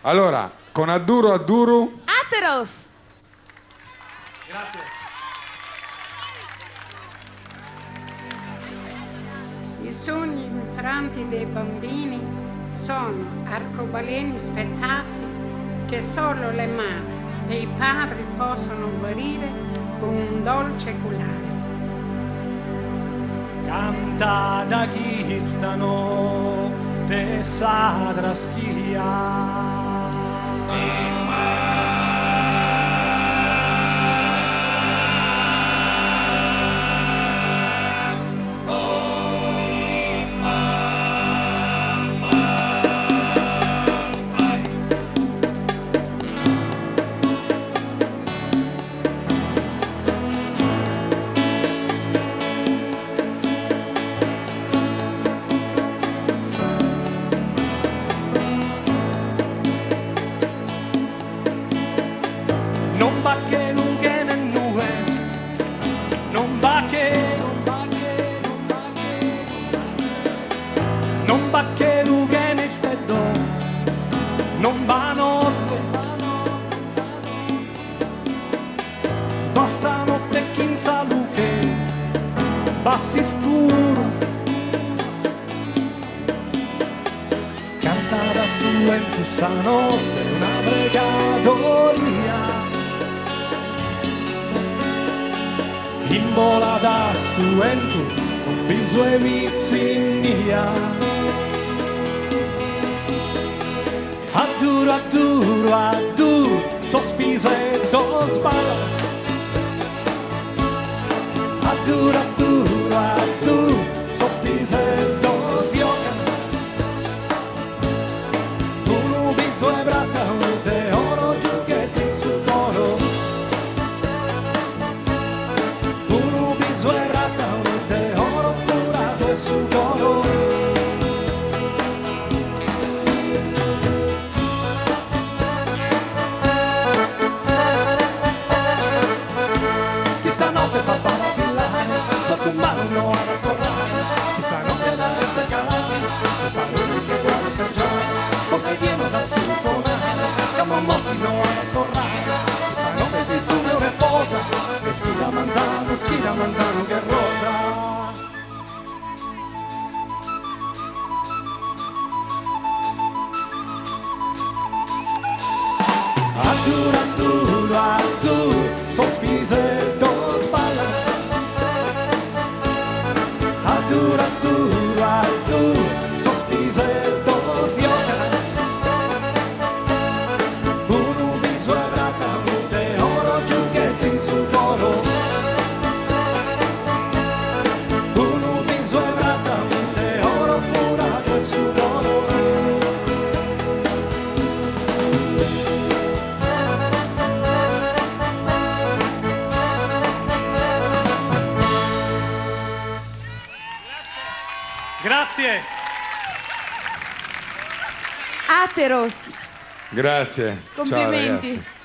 Allora, con Adduru Adduru. Ateros. Grazie. I sogni infranti dei bambini sono arcobaleni spezzati che solo le madri e i padri possono guarire con un dolce culare. Canta da chi stano te sadra schia. Non va che lughe ne nube, non va che, non va che, non va che, non va che lughe ne steddo, non va notte, basta notte chinza luce, bassi scuro, canta da su en tu stanotte una pregatoria. Imbola da su en tu, con piso e viziglia. Adduru, adduru, adduru, sospiso e dos bala. Adduru, adduru, adduru, sospiso e dos vioca. Uno biso e brata, de oro giuchetti su coro. Su coro. Chi stanotte papà la pillare, sotto un mano a raccorrare, chi stanotte da essere calare, questa lui che vuole sergiare, come viene da sultonare, chiamo mottino a raccorrare, chi stanotte di zucchero reposa, e schia manzano che rosa. Adduru, adduru, adduru, sospise dos balla. Adduru, adduru, adduru, sospise dos vioca. Uno viso e brata, de oro giuchetti sul coro. Uno viso e brata, de oro furato sul coro. Grazie. Ateros. Grazie. Ciao, Complimenti. ragazzi.